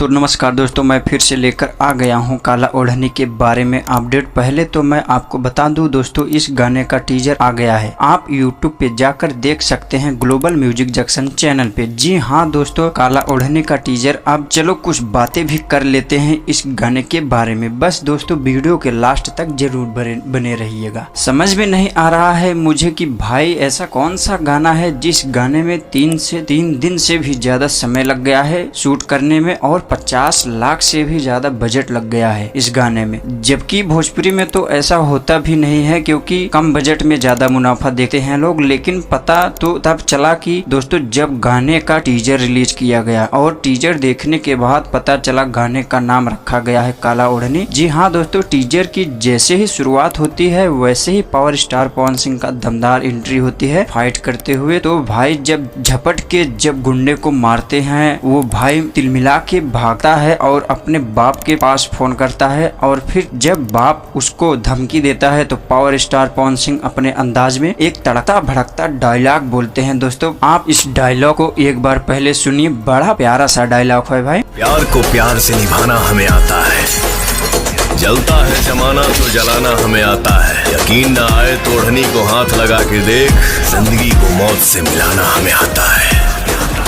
तो नमस्कार दोस्तों, मैं फिर से लेकर आ गया हूं काला ओढ़नी के बारे में अपडेट। पहले तो मैं आपको बता दूं दोस्तों, इस गाने का टीजर आ गया है। आप यूट्यूब पे जाकर देख सकते हैं ग्लोबल म्यूजिक जंक्शन चैनल पे। जी हां दोस्तों, काला ओढ़नी का टीजर। अब चलो कुछ बातें भी कर लेते हैं इस गाने के बारे में। बस दोस्तों वीडियो के लास्ट तक जरूर बने रहिएगा। समझ में नहीं आ रहा है मुझे कि भाई ऐसा कौन सा गाना है जिस गाने में 3 दिन से भी ज्यादा समय लग गया है शूट करने में और 50 लाख से भी ज्यादा बजट लग गया है इस गाने में। जबकि भोजपुरी में तो ऐसा होता भी नहीं है, क्योंकि कम बजट में ज्यादा मुनाफा देखते हैं लोग। लेकिन पता तो तब चला कि दोस्तों जब गाने का टीजर रिलीज किया गया, और टीजर देखने के बाद पता चला गाने का नाम रखा गया है काला ओढ़नी। जी हाँ दोस्तों, टीजर की जैसे ही शुरुआत होती है वैसे ही पावर स्टार पवन सिंह का दमदार एंट्री होती है फाइट करते हुए। तो भाई जब झपट के जब गुंडे को मारते हैं, वो भाई तिलमिला के भागता है और अपने बाप के पास फोन करता है। और फिर जब बाप उसको धमकी देता है तो पावर स्टार पवन सिंह अपने अंदाज में एक तड़कता भड़कता डायलॉग बोलते हैं। दोस्तों आप इस डायलॉग को एक बार पहले सुनिए, बड़ा प्यारा सा डायलॉग है भाई। प्यार को प्यार से निभाना हमें आता है, जलता है जमाना तो जलाना हमें आता है। यकीन न आए तो ओढ़नी को हाथ लगा के देख, जिंदगी को मौत से मिलाना हमें आता है।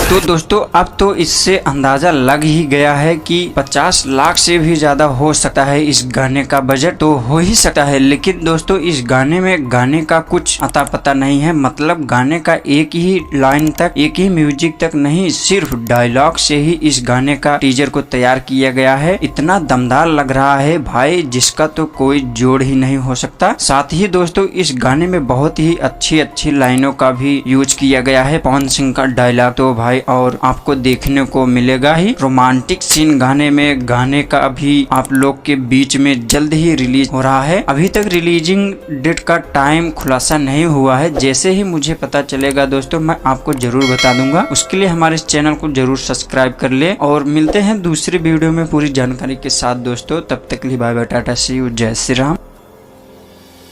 तो दोस्तों अब तो इससे अंदाजा लग ही गया है कि 50 लाख से भी ज्यादा हो सकता है इस गाने का बजट, तो हो ही सकता है। लेकिन दोस्तों इस गाने में गाने का कुछ अता पता नहीं है। मतलब गाने का एक ही लाइन तक, एक ही म्यूजिक तक नहीं, सिर्फ डायलॉग से ही इस गाने का टीजर को तैयार किया गया है। इतना दमदार लग रहा है भाई, जिसका तो कोई जोड़ ही नहीं हो सकता। साथ ही दोस्तों इस गाने में बहुत ही अच्छी लाइनों का भी यूज किया गया है। पवन सिंह का डायलॉग तो भाई और आपको देखने को मिलेगा ही। रोमांटिक सीन गाने में, गाने का अभी आप लोग के बीच में जल्द ही रिलीज हो रहा है। अभी तक रिलीजिंग डेट का टाइम खुलासा नहीं हुआ है। जैसे ही मुझे पता चलेगा दोस्तों मैं आपको जरूर बता दूंगा। उसके लिए हमारे इस चैनल को जरूर सब्सक्राइब कर ले, और मिलते हैं दूसरी वीडियो में पूरी जानकारी के साथ दोस्तों। तब तक के लिए bye bye, tata see you, जय श्री राम।